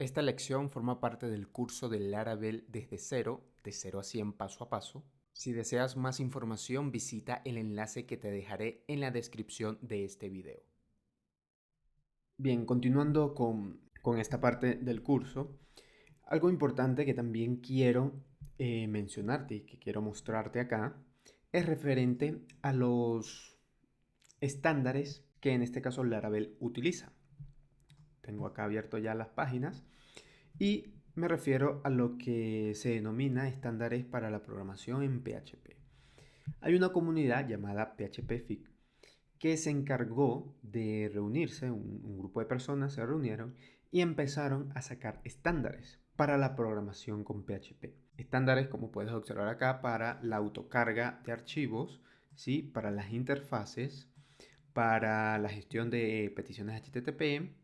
Esta lección forma parte del curso del Laravel desde cero, de 0 a 100 paso a paso. Si deseas más información, visita el enlace que te dejaré en la descripción de este video. Bien, continuando con esta parte del curso, algo importante que también quiero mencionarte y que quiero mostrarte acá es referente a los estándares que en este caso Laravel utiliza. Tengo acá abierto ya las páginas y me refiero a lo que se denomina estándares para la programación en PHP. Hay una comunidad llamada PHPFIC que se encargó de reunirse, un grupo de personas se reunieron y empezaron a sacar estándares para la programación con PHP. Estándares, como puedes observar acá, para la autocarga de archivos, ¿sí? Para las interfaces, para la gestión de peticiones HTTP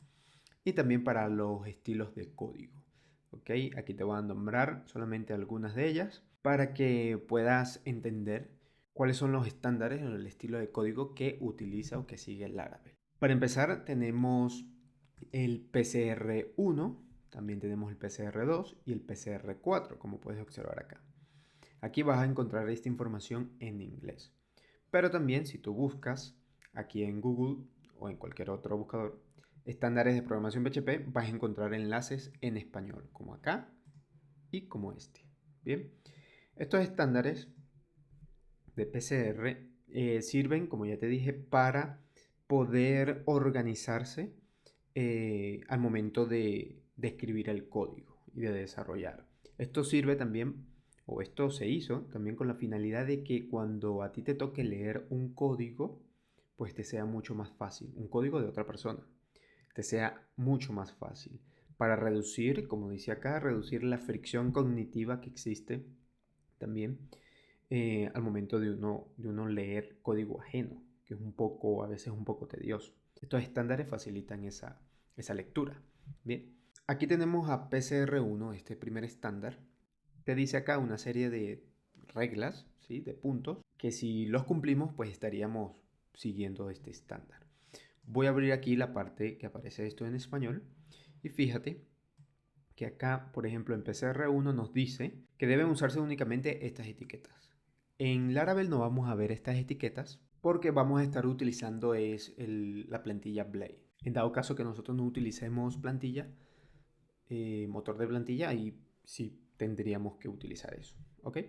y también para los estilos de código. ¿Ok? Aquí te voy a nombrar solamente algunas de ellas para que puedas entender cuáles son los estándares en el estilo de código que utiliza o que sigue el Laravel. Para empezar tenemos el PCR1, también tenemos el PCR2 y el PCR4, como puedes observar acá. Aquí vas a encontrar esta información en inglés. Pero también si tú buscas aquí en Google o en cualquier otro buscador estándares de programación PHP, vas a encontrar enlaces en español, como acá y como este. Bien, estos estándares de PCR sirven, como ya te dije, para poder organizarse al momento de escribir el código y de desarrollar. Esto sirve también, o esto se hizo también con la finalidad de que cuando a ti te toque leer un código, pues te sea mucho más fácil, un código de otra persona, te sea mucho más fácil, para reducir, como dice acá, reducir la fricción cognitiva que existe también al momento de uno leer código ajeno, que es un poco, a veces un poco tedioso. Estos estándares facilitan esa lectura. Bien, aquí tenemos a PCR1, este primer estándar. Te dice acá una serie de reglas, ¿sí? De puntos, que si los cumplimos, pues estaríamos siguiendo este estándar. Voy a abrir aquí la parte que aparece esto en español y fíjate que acá, por ejemplo, en PCR1 nos dice que deben usarse únicamente estas etiquetas. En Laravel no vamos a ver estas etiquetas porque vamos a estar utilizando la plantilla Blade. En dado caso que nosotros no utilicemos plantilla, motor de plantilla, ahí sí tendríamos que utilizar eso. ¿Ok?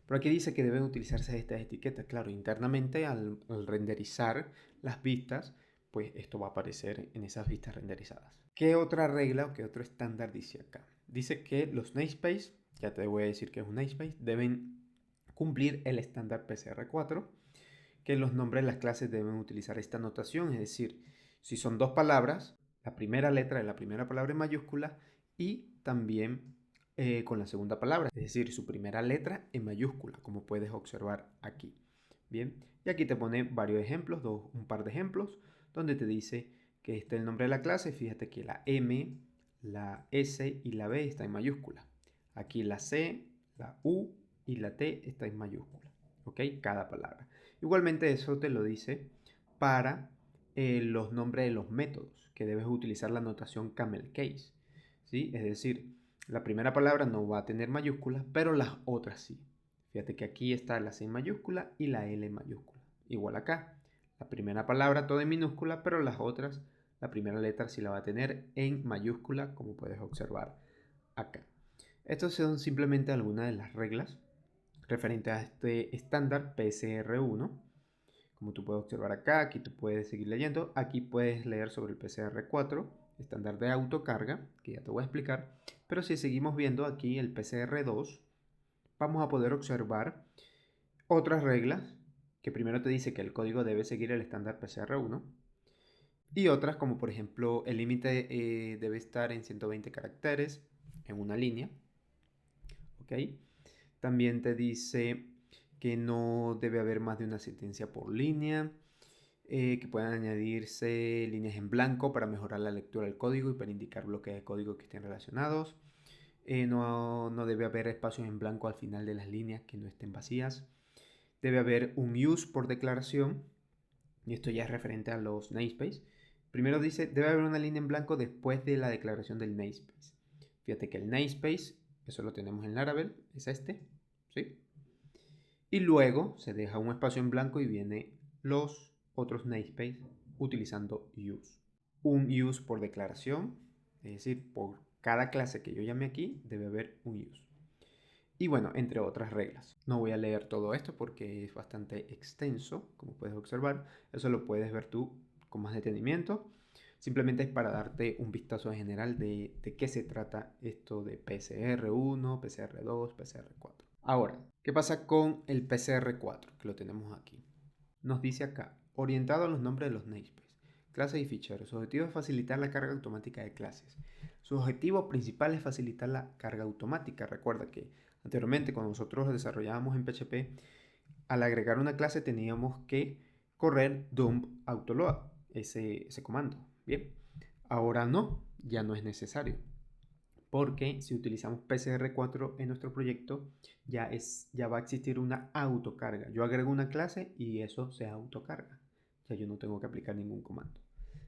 Pero aquí dice que deben utilizarse estas etiquetas. Claro, internamente al renderizar las vistas, pues esto va a aparecer en esas vistas renderizadas. ¿Qué otra regla o qué otro estándar dice acá? Dice que los namespace, ya te voy a decir que es un namespace, deben cumplir el estándar PCR4, que los nombres de las clases deben utilizar esta notación, es decir, si son dos palabras, la primera letra de la primera palabra en mayúscula y también con la segunda palabra, es decir, su primera letra en mayúscula, como puedes observar aquí. Bien, y aquí te pone varios ejemplos, un par de ejemplos, donde te dice que este es el nombre de la clase. Fíjate que la M, la S y la B está en mayúscula. Aquí la C, la U y la T está en mayúscula. ¿Ok? Cada palabra. Igualmente eso te lo dice para los nombres de los métodos, que debes utilizar la notación camel case. ¿Sí? Es decir, la primera palabra no va a tener mayúsculas, pero las otras sí. Fíjate que aquí está la C en mayúscula y la L en mayúscula. Igual acá. La primera palabra toda en minúscula, pero las otras, la primera letra sí la va a tener en mayúscula, como puedes observar acá. Estas son simplemente algunas de las reglas referentes a este estándar PCR1. Como tú puedes observar acá, aquí tú puedes seguir leyendo. Aquí puedes leer sobre el PCR4, estándar de autocarga, que ya te voy a explicar. Pero si seguimos viendo aquí el PCR2, vamos a poder observar otras reglas, que primero te dice que el código debe seguir el estándar PCR1, y otras como por ejemplo el límite debe estar en 120 caracteres en una línea. ¿Ok? También te dice que no debe haber más de una sentencia por línea, que puedan añadirse líneas en blanco para mejorar la lectura del código y para indicar bloques de código que estén relacionados. No debe haber espacios en blanco al final de las líneas que no estén vacías. Debe haber un use por declaración, y esto ya es referente a los namespace. Primero dice, debe haber una línea en blanco después de la declaración del namespace. Fíjate que el namespace, eso lo tenemos en Laravel, es este, ¿sí? Y luego se deja un espacio en blanco y viene los otros namespace utilizando use. Un use por declaración, es decir, por cada clase que yo llame aquí debe haber un use. Y bueno, entre otras reglas. No voy a leer todo esto porque es bastante extenso, como puedes observar. Eso lo puedes ver tú con más detenimiento. Simplemente es para darte un vistazo general de qué se trata esto de PCR1, PCR2, PCR4. Ahora, ¿qué pasa con el PCR4? Que lo tenemos aquí. Nos dice acá, orientado a los nombres de los namespaces, clases y ficheros. Su objetivo es facilitar la carga automática de clases. Su objetivo principal es facilitar la carga automática. Recuerda que anteriormente, cuando nosotros desarrollábamos en PHP, al agregar una clase teníamos que correr dump autoload, ese comando. Bien, ahora no, ya no es necesario. Porque si utilizamos PCR4 en nuestro proyecto, ya va a existir una autocarga. Yo agrego una clase y eso se autocarga. Ya yo no tengo que aplicar ningún comando.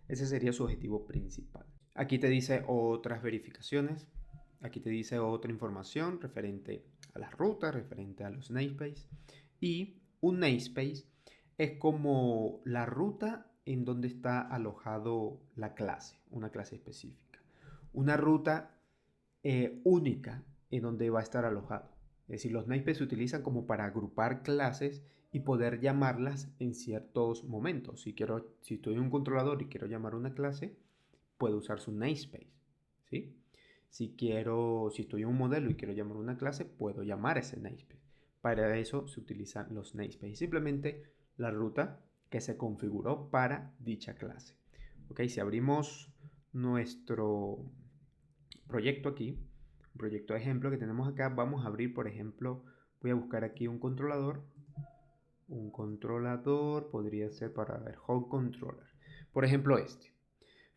Ese sería su objetivo principal. Aquí te dice otras verificaciones. Aquí te dice otra información referente a las rutas, referente a los namespaces. Y un namespace es como la ruta en donde está alojado la clase, una clase específica. Una ruta única en donde va a estar alojado. Es decir, los namespaces se utilizan como para agrupar clases y poder llamarlas en ciertos momentos. Si estoy en un controlador y quiero llamar una clase, puedo usar su namespace, ¿sí? Si estoy en un modelo y quiero llamar una clase, puedo llamar ese namespace. Para eso se utilizan los namespaces. Simplemente la ruta que se configuró para dicha clase. Ok, si abrimos nuestro proyecto aquí, un proyecto de ejemplo que tenemos acá, vamos a abrir, por ejemplo, voy a buscar aquí un controlador. Un controlador podría ser para ver home controller. Por ejemplo, este.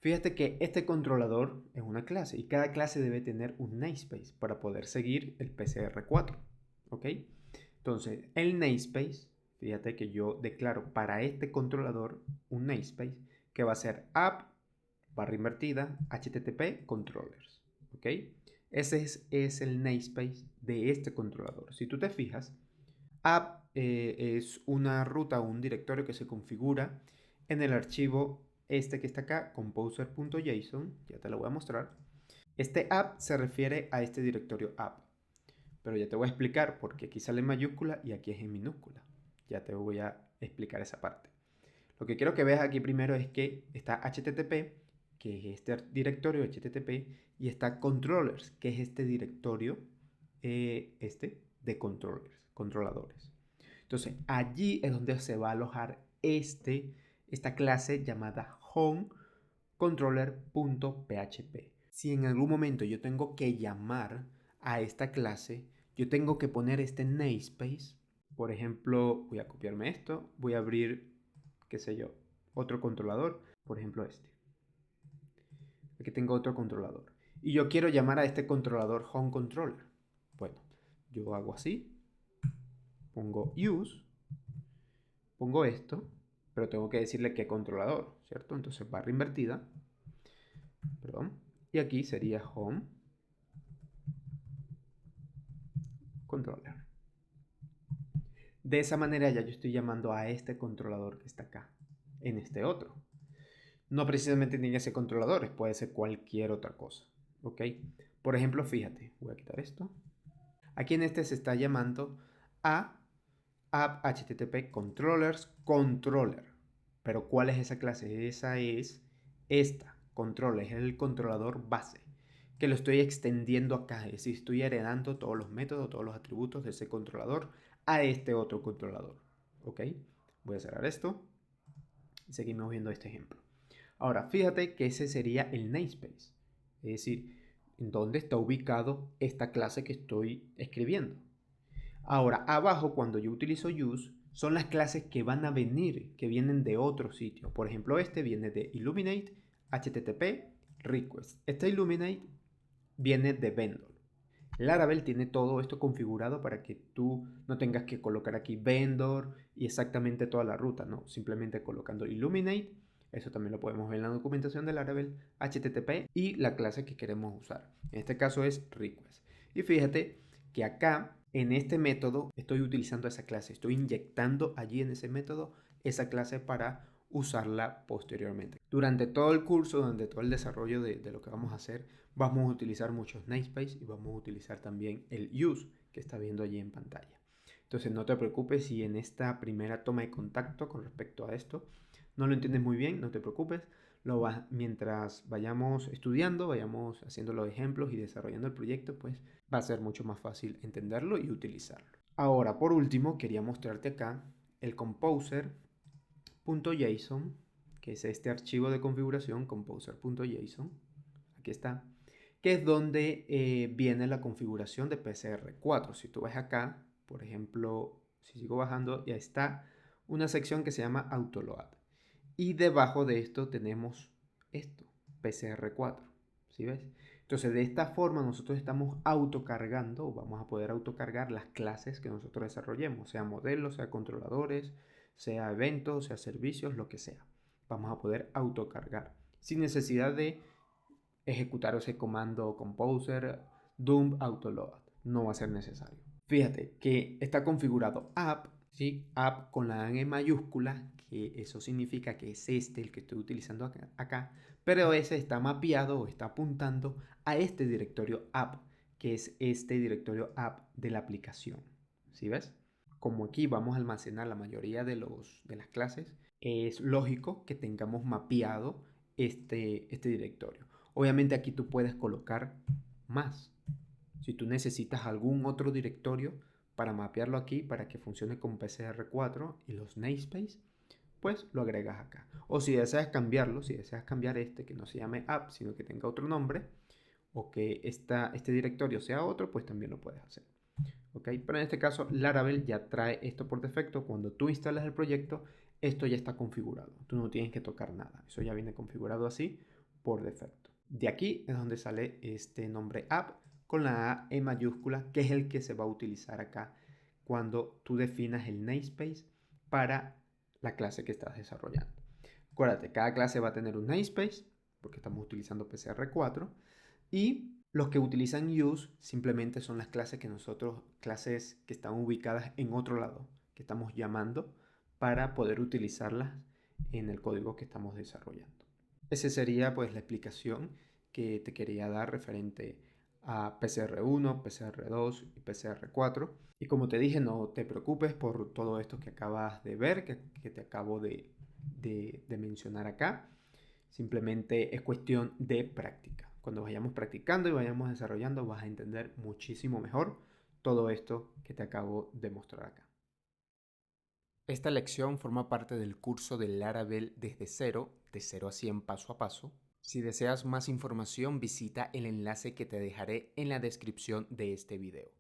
Fíjate que este controlador es una clase y cada clase debe tener un namespace para poder seguir el PCR4. ¿Ok? Entonces, el namespace, fíjate que yo declaro para este controlador un namespace que va a ser app barra invertida http controllers. ¿Ok? Ese es el namespace de este controlador. Si tú te fijas, app es una ruta o un directorio que se configura en el archivo este que está acá, composer.json, ya te lo voy a mostrar. Este app se refiere a este directorio app, pero ya te voy a explicar porque aquí sale en mayúscula y aquí es en minúscula. Ya te voy a explicar esa parte. Lo que quiero que veas aquí primero es que está HTTP, que es este directorio HTTP, y está controllers, que es este directorio de controladores. Entonces, allí es donde se va a alojar esta clase llamada home controller.php. Si en algún momento yo tengo que llamar a esta clase, yo tengo que poner este namespace. Por ejemplo, voy a copiarme esto, voy a abrir, qué sé yo, otro controlador, por ejemplo este. Aquí tengo otro controlador. Y yo quiero llamar a este controlador home controller. Bueno, yo hago así, pongo use, pongo esto, pero tengo que decirle qué controlador, ¿cierto? Entonces barra invertida, perdón, y aquí sería home controller. De esa manera ya yo estoy llamando a este controlador que está acá, en este otro. No precisamente tiene que ser controladores, puede ser cualquier otra cosa, ¿ok? Por ejemplo, fíjate, voy a quitar esto. Aquí en este se está llamando a app http controllers controller. Pero ¿cuál es esa clase? Esa es esta, controller, es el controlador base, que lo estoy extendiendo acá, es decir, estoy heredando todos los métodos, todos los atributos de ese controlador a este otro controlador, ¿ok? Voy a cerrar esto y seguimos viendo este ejemplo. Ahora, fíjate que ese sería el namespace, es decir, en dónde está ubicado esta clase que estoy escribiendo. Ahora, abajo, cuando yo utilizo use, son las clases que van a venir, que vienen de otro sitio. Por ejemplo, este viene de Illuminate, HTTP, request. Este Illuminate viene de vendor. Laravel tiene todo esto configurado para que tú no tengas que colocar aquí vendor y exactamente toda la ruta, no. Simplemente colocando Illuminate, Eso también lo podemos ver en la documentación de Laravel, HTTP y la clase que queremos usar. En este caso es request. Y fíjate que acá en este método estoy utilizando esa clase, estoy inyectando allí en ese método esa clase para usarla posteriormente. Durante todo el curso, durante todo el desarrollo de lo que vamos a hacer, vamos a utilizar muchos namespace y vamos a utilizar también el use que está viendo allí en pantalla. Entonces no te preocupes si en esta primera toma de contacto con respecto a esto no lo entiendes muy bien, no te preocupes. Mientras vayamos estudiando, vayamos haciendo los ejemplos y desarrollando el proyecto, pues va a ser mucho más fácil entenderlo y utilizarlo. Ahora, por último, quería mostrarte acá el composer.json, que es este archivo de configuración, composer.json. Aquí está, que es donde viene la configuración de PCR4. Si tú ves acá, por ejemplo, si sigo bajando, ya está una sección que se llama Autoload. Y debajo de esto tenemos esto, PCR4. ¿Sí ves? Entonces, de esta forma nosotros estamos autocargando, o vamos a poder autocargar las clases que nosotros desarrollemos, sea modelos, sea controladores, sea eventos, sea servicios, lo que sea. Vamos a poder autocargar sin necesidad de ejecutar ese comando composer dump autoload. No va a ser necesario. Fíjate que está configurado app, ¿sí? App con la A mayúscula, que eso significa que es este el que estoy utilizando acá, pero ese está mapeado o está apuntando a este directorio app, que es este directorio app de la aplicación. ¿Sí ves? Como aquí vamos a almacenar la mayoría de las clases, es lógico que tengamos mapeado este directorio. Obviamente aquí tú puedes colocar más. Si tú necesitas algún otro directorio para mapearlo aquí, para que funcione con PCR4 y los namespace, pues lo agregas acá. O si deseas cambiarlo, si deseas cambiar este, que no se llame app, sino que tenga otro nombre, o que este directorio sea otro, pues también lo puedes hacer. ¿Ok? Pero en este caso, Laravel ya trae esto por defecto. Cuando tú instalas el proyecto, esto ya está configurado. Tú no tienes que tocar nada. Eso ya viene configurado así por defecto. De aquí es donde sale este nombre app con la A en mayúscula, que es el que se va a utilizar acá cuando tú definas el namespace para la clase que estás desarrollando. Acuérdate, cada clase va a tener un namespace, porque estamos utilizando PCR4, y los que utilizan use simplemente son las clases que están ubicadas en otro lado, que estamos llamando para poder utilizarlas en el código que estamos desarrollando. Esa sería pues la explicación que te quería dar referente a PCR1, PCR2 y PCR4. Y como te dije, no te preocupes por todo esto que acabas de ver, que te acabo de mencionar acá. Simplemente es cuestión de práctica. Cuando vayamos practicando y vayamos desarrollando, vas a entender muchísimo mejor todo esto que te acabo de mostrar acá. Esta lección forma parte del curso de Laravel desde cero, de 0 a 100 paso a paso. Si deseas más información, visita el enlace que te dejaré en la descripción de este video.